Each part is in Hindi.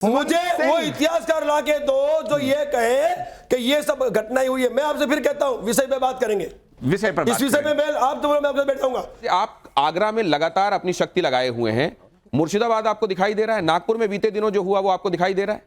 मुझे वो इतिहासकार ला के दो जो ये कहे कि ये सब घटनाएं हुई है। मैं आपसे फिर कहता हूं विषय पे बात करेंगे, विषय पर इस विषय में मैं आप तो मैं आपसे बैठाऊंगा। आप आगरा में लगातार अपनी शक्ति लगाए हुए हैं, मुर्शिदाबाद आपको दिखाई दे रहा है, नागपुर में बीते दिनों जो हुआ वो आपको दिखाई दे रहा है?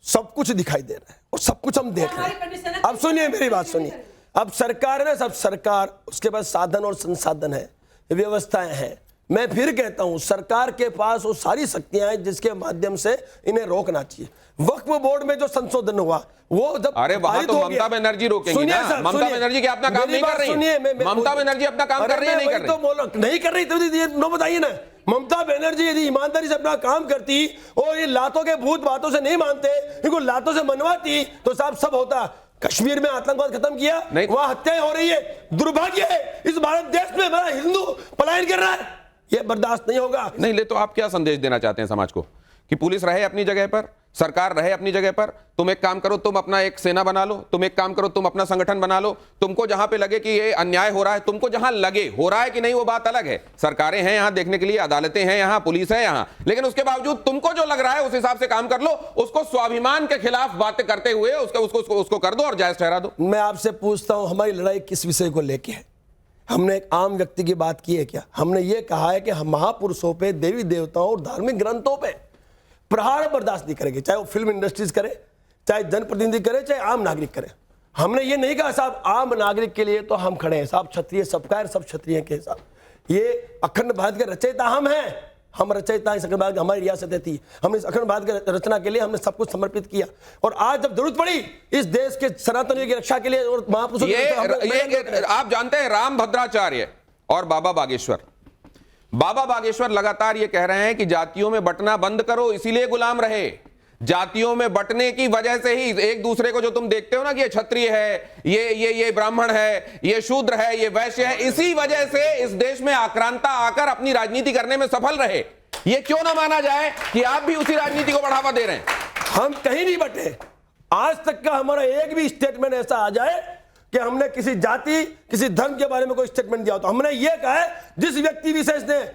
सब कुछ दिखाई दे रहा है और सब कुछ हम देख रहे हैं। अब सुनिए मेरी बात सुनिए, अब सरकार है ना, सब सरकार, उसके पास साधन और संसाधन है, व्यवस्थाएं हैं। मैं फिर कहता हूं सरकार के पास वो सारी शक्तियां हैं जिसके माध्यम से इन्हें रोकना चाहिए। वक्फ बोर्ड में जो संशोधन हुआ वो जब अरे वहां तो ममता बनर्जी रोकेंगी ना। ममता बनर्जी क्या अपना काम नहीं कर रही है? ममता बनर्जी अपना काम कर रही है, नहीं कर रही? तो बोलो नहीं कर रही तो नो बताइए ना। ममता बनर्जी यदि ईमानदारी से अपना काम करती और ये लातों के भूत बातों से नहीं मानते, इनको लातों से मनवाती तो साहब सब होता। कश्मीर में आतंकवाद खत्म किया, वहां हत्याएं हो रही है, दुर्भाग्य है इस भारत देश में बड़ा हिंदू पलायन कर रहा है, ये बर्दाश्त नहीं होगा। नहीं ले तो आप क्या संदेश देना चाहते हैं समाज को कि पुलिस रहे अपनी जगह पर, सरकार रहे अपनी जगह पर, तुम एक काम करो, तुम अपना एक सेना बना लो, तुम एक काम करो, तुम अपना संगठन बना लो, तुमको जहां पे लगे कि ये अन्याय हो रहा है, तुमको जहां लगे हो रहा है कि नहीं वो बात अलग है, सरकारें हैं यहां देखने के लिए, अदालतें हैं यहां, पुलिस है यहां, लेकिन उसके बावजूद तुमको जो लग रहा है उस हिसाब से काम कर लो, उसको स्वाभिमान के खिलाफ बातें करते हुए उसको कर दो और जायज ठहरा दो। मैं आपसे पूछता हूं हमारी लड़ाई किस विषय को लेके है? हमने एक आम व्यक्ति की बात की है क्या? हमने ये कहा है कि हम महापुरुषों पे, देवी देवताओं और धार्मिक ग्रंथों पे प्रहार बर्दाश्त नहीं करेंगे, चाहे वो फिल्म इंडस्ट्रीज करे, चाहे जनप्रतिनिधि करे, चाहे आम नागरिक करे। हमने ये नहीं कहा साहब आम नागरिक के लिए तो हम खड़े हैं, साहब क्षत्रिय सबका सब क्षत्रिय के साथ, ये अखंड भारत के रचयिता हम हैं, हम रचयिता इस अखंड भारत की हमारी रियासत थी, हमने इस अखंड भारत की रचना के लिए हमने सब कुछ समर्पित किया और आज जब जरूरत पड़ी इस देश के सनातन की रक्षा के लिए और महापुरुषों, आप जानते हैं राम भद्राचार्य और बाबा बागेश्वर लगातार ये कह रहे हैं कि जातियों में बंटना बंद करो, इसीलिए गुलाम रहे। जातियों में बंटने की वजह से ही एक दूसरे को जो तुम देखते हो ना कि ये क्षत्रिय है, ये ब्राह्मण है, ये शूद्र है, ये वैश्य है, इसी वजह से इस देश में आक्रांता आकर अपनी राजनीति करने में सफल रहे। ये क्यों ना माना जाए कि आप भी उसी राजनीति को बढ़ावा दे रहे हैं? हम कहीं नहीं बटे। आज तक का हमारा एक भी स्टेटमेंट ऐसा आ जाए कि हमने किसी जाति, किसी धर्म के बारे में कोई स्टेटमेंट दिया हो तो हमने ये कहा है जिस व्यक्ति विशेष ने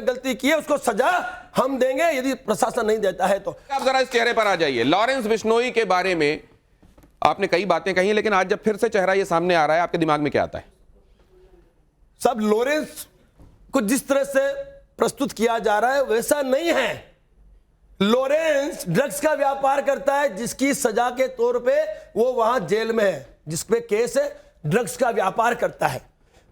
गलती की है उसको सजा हम देंगे यदि प्रशासन नहीं देता है तो। आप जरा इस चेहरे पर आ जाइए। लॉरेंस बिश्नोई के बारे में आपने कई बातें कही, लेकिन आज जब फिर से चेहरा ये सामने आ रहा है, आपके दिमाग में क्या आता है? सब लॉरेंस को जिस तरह से प्रस्तुत किया जा रहा है वैसा नहीं है। लॉरेंस ड्रग्स का व्यापार करता है जिसकी सजा के तौर पे वो वहां जेल में है, जिस पे केस है, ड्रग्स का व्यापार करता है,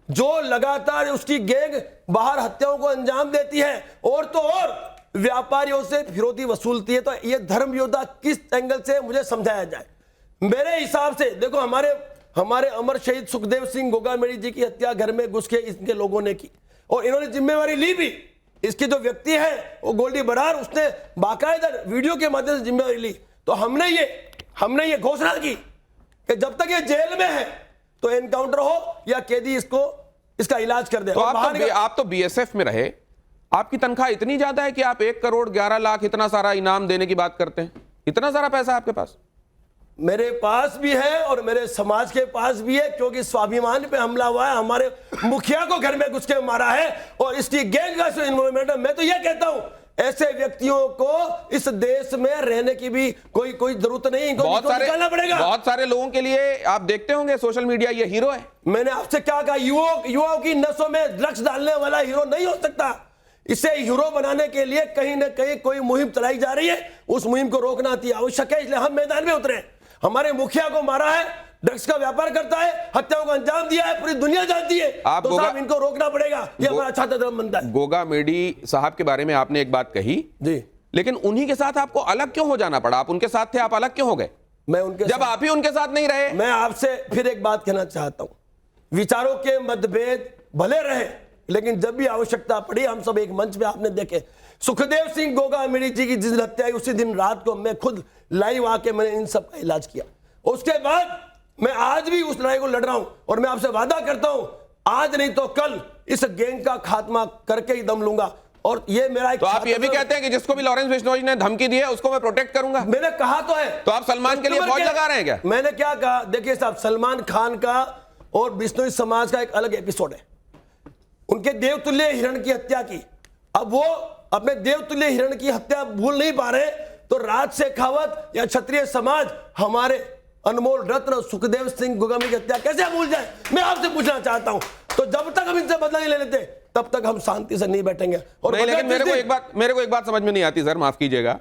जो लगातार उसकी गैंग बाहर हत्याओं को अंजाम देती है और तो और व्यापारियों से फिरौती वसूलती है। तो ये धर्म योद्धा किस एंगल से मुझे समझाया जाए? मेरे हिसाब से देखो हमारे अमर शहीद सुखदेव सिंह गोगामेड़ी जी की हत्या घर में घुस के इनके लोगों ने की और इन्होंने जिम्मेवारी ली भी। इसकी जो व्यक्ति है वो गोल्डी बरार, उसने बाकायदा वीडियो के माध्यम से जिम्मेवारी ली। तो हमने ये घोषणा की कि जब तक ये जेल में है तो एनकाउंटर हो या कैदी इसका इलाज कर दे। तो आप तो बीएसएफ में रहे, आपकी तनख्वाह इतनी ज्यादा है कि आप 1 करोड़ 11 लाख इतना सारा इनाम देने की बात करते हैं? इतना सारा पैसा आपके पास? मेरे पास भी है और मेरे समाज के पास भी है, क्योंकि स्वाभिमान पे हमला हुआ है, हमारे मुखिया को घर में घुस के मारा है और इसकी गैंग का इन्वॉल्वमेंट है। मैं तो यह कहता हूं ऐसे व्यक्तियों को इस देश में रहने की भी कोई जरूरत नहीं, इनको निकालना पड़ेगा। बहुत सारे लोगों के लिए आप देखते होंगे सोशल मीडिया, ये हीरो है। मैंने आपसे क्या कहा, युवाओं की नसों में ड्रग्स डालने वाला हीरो नहीं हो सकता। इसे हीरो बनाने के लिए कहीं ना कहीं कोई मुहिम चलाई जा रही है, उस मुहिम को रोकना अति आवश्यक है, इसलिए हम मैदान में उतरे। हमारे मुखिया को मारा है, ड्रग्स का व्यापार करता है, हत्याओं को अंजाम दिया है, पूरी दुनिया जानती है। तो साहब इनको रोकना पड़ेगा, ये हमारा छात्र धर्म बनता है। गोगामेड़ी साहब के बारे में आपने एक बात कही जी, लेकिन उन्हीं के साथ आपको अलग क्यों हो जाना पड़ा? आप उनके साथ थे, आप अलग क्यों हो गए? मैं उनके जब आप ही उनके साथ नहीं रहे। मैं आपसे फिर एक बात कहना चाहता हूं, विचारों के मतभेद भले रहे लेकिन जब भी आवश्यकता पड़ी हम सब एक मंच पे, आपने देखे सुखदेव सिंह गोगामेड़ी जी की जिस दिन हत्या हुई उसी दिन रात को मैं खुद लाइव आके मैंने इन सब का इलाज किया। उसके बाद मैं आज भी उस लड़ाई को लड़ रहा हूं और मैं आपसे वादा करता हूं आज नहीं तो कल इस गैंग का खात्मा करके ही दम लूंगा। और ये मेरा एक, तो आप ये भी कहते हैं कि जिसको भी लॉरेंस बिश्नोई ने धमकी दी है उसको मैं प्रोटेक्ट करूंगा? मैंने कहा तो है। तो आप सलमान के लिए फौज लगा रहे हैं क्या? मैंने क्या कहा, देखिए साहब, सलमान खान का और बिश्नोई समाज का एक अलग एपिसोड है। उनके देवतुल्य हिरण की हत्या की अब वो अपने देवतुल्य हिरण की हत्या भूल नहीं पा रहे, तो राज शेखावत या क्षत्रिय समाज हमारे अनमोल रत्न सुखदेव सिंह गोस्वामी की हत्या कैसे भूल जाए? मैं आपसे पूछना चाहता हूं। तो जब तक हम इनसे बदला नहीं ले लेते तब तक हम शांति से नहीं बैठेंगे। और नहीं, लेकिन मेरे को एक बात समझ में नहीं आती सर, माफ कीजिएगा,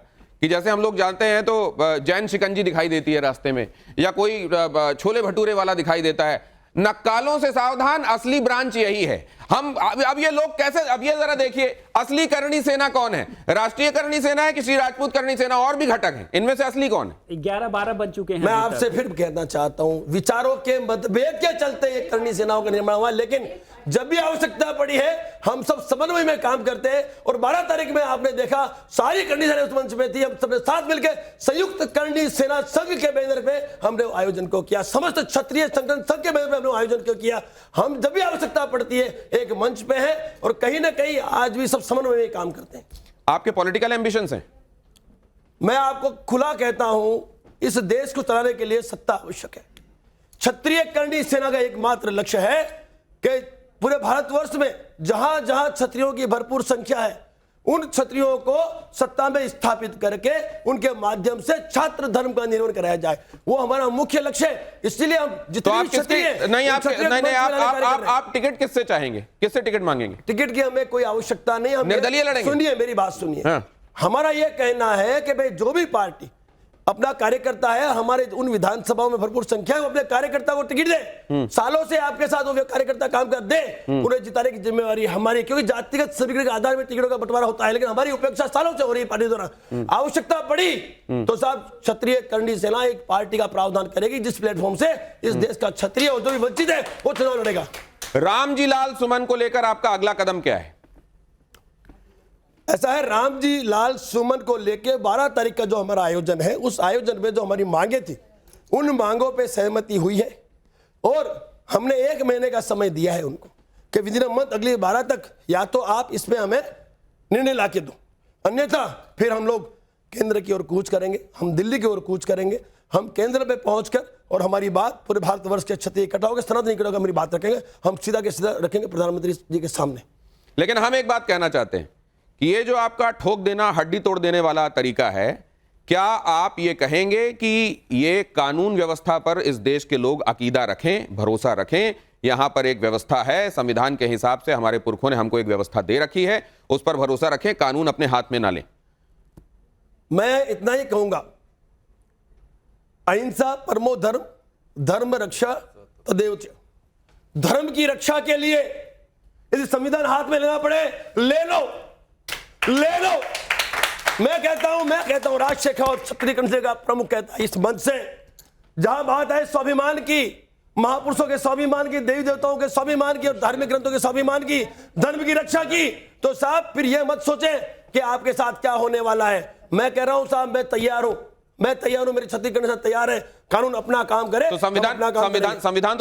कि जैसे हम लोग जानते हैं तो जैन शिकंजी दिखाई देती है रास्ते में, या कोई छोले भटूरे वाला दिखाई देता है। नक्कालों से सावधान, असली ब्रांच यही है। हम अब ये लोग कैसे, अब ये जरा देखिए, असली करणी सेना कौन है? राष्ट्रीय करणी सेना है कि श्री राजपूत करणी सेना? और भी घटक हैं, इनमें से असली कौन है? 11-12 बन चुके हैं। मैं आपसे फिर कहना चाहता हूं, विचारों के मतभेद के चलते ये करणी सेनाओं का निर्माण हुआ, लेकिन जब भी आवश्यकता पड़ी है हम सब समन्वय में काम करते हैं। और 12 तारीख में आपने देखा सारी करणी सेना उस मंच में थी, हम सबने साथ मिलकर संयुक्त करणी सेना संघ के बैनर पे हमने आयोजन को किया, समस्त क्षत्रिय संगठन संघ के बैनर पे हमने आयोजन को किया। हम जब भी आवश्यकता पड़ती है एक मंच पे है, और कहीं ना कहीं आज भी सब समन्वय में काम करते हैं। आपके पॉलिटिकल एम्बिशंस हैं? मैं आपको खुला कहता हूं, इस देश को चलाने के लिए सत्ता आवश्यक है। क्षत्रिय करणी सेना का एकमात्र लक्ष्य है कि पूरे भारतवर्ष में जहां जहां क्षत्रियों की भरपूर संख्या है, उन क्षत्रियों को सत्ता में स्थापित करके उनके माध्यम से छात्र धर्म का निर्माण कराया जाए, वो हमारा मुख्य लक्ष्य है। इसलिए हम तो जितने आप भी क्षत्रिय आप टिकट किससे चाहेंगे, किससे टिकट मांगेंगे? टिकट की हमें कोई आवश्यकता नहीं, हम निर्दलीय लड़ेंगे। सुनिए मेरी बात सुनिए। हाँ। हमारा यह कहना है कि भाई जो भी पार्टी अपना कार्यकर्ता है, हमारे उन विधानसभाओं में भरपूर संख्या है, वो अपने कार्यकर्ता को टिकट दे। सालों से आपके साथ वो कार्यकर्ता काम कर दे, उन्हें जिताने की जिम्मेवारी हमारी, क्योंकि जातिगत समीकरण के आधार में टिकटों का बंटवारा होता है, लेकिन हमारी उपेक्षा सालों से हो रही है पार्टी द्वारा। आवश्यकता पड़ी तो साहब क्षत्रिय करणी सेना एक पार्टी का प्रावधान करेगी जिस प्लेटफॉर्म से इस देश का क्षत्रिय और जो भी वंचित है वो चुनाव लड़ेगा। रामजी लाल सुमन को लेकर आपका अगला कदम क्या है? ऐसा है, रामजी लाल सुमन को लेकर 12 तारीख का जो हमारा आयोजन है, उस आयोजन में जो हमारी मांगे थी उन मांगों पे सहमति हुई है, और हमने 1 महीने का समय दिया है उनको कि विद इन अ मंथ, अगली 12 तक या तो आप इसमें हमें निर्णय ला के दो, अन्यथा फिर हम लोग केंद्र की ओर कूच करेंगे, हम दिल्ली की ओर कूच करेंगे। हम केंद्र पे पहुंचकर और हमारी बात पूरे भारतवर्ष के क्षत्रिय इकट्ठा होकर सनातन इकट्ठा होकर हमारी बात रखेंगे, हम सीधा के सीधा रखेंगे प्रधानमंत्री जी के सामने। लेकिन हम एक बात कहना चाहते हैं कि ये जो आपका ठोक देना, हड्डी तोड़ देने वाला तरीका है, क्या आप ये कहेंगे कि ये कानून व्यवस्था पर इस देश के लोग अकीदा रखें, भरोसा रखें? यहां पर एक व्यवस्था है, संविधान के हिसाब से हमारे पुरखों ने हमको एक व्यवस्था दे रखी है, उस पर भरोसा रखें, कानून अपने हाथ में ना लें। मैं इतना ही कहूंगा, अहिंसा परमो धर्म, धर्म रक्षा तदेव च। धर्म की रक्षा के लिए यदि संविधान हाथ में लेना पड़े ले लो, ले लो। मैं कहता हूं राज शेखावत क्षत्रिय करणी सेना का प्रमुख कहता है इस मंच से, जहां बात है स्वाभिमान की, महापुरुषों के स्वाभिमान की, देवी देवताओं के स्वाभिमान की और धार्मिक ग्रंथों के स्वाभिमान की, धर्म की रक्षा की, तो साहब फिर यह मत सोचें कि आपके साथ क्या होने वाला है। मैं कह रहा हूं साहब, मैं तैयार हूं, मेरी क्षत्रिय करणी सेना तैयार है, कानून अपना काम करे। तो संविधान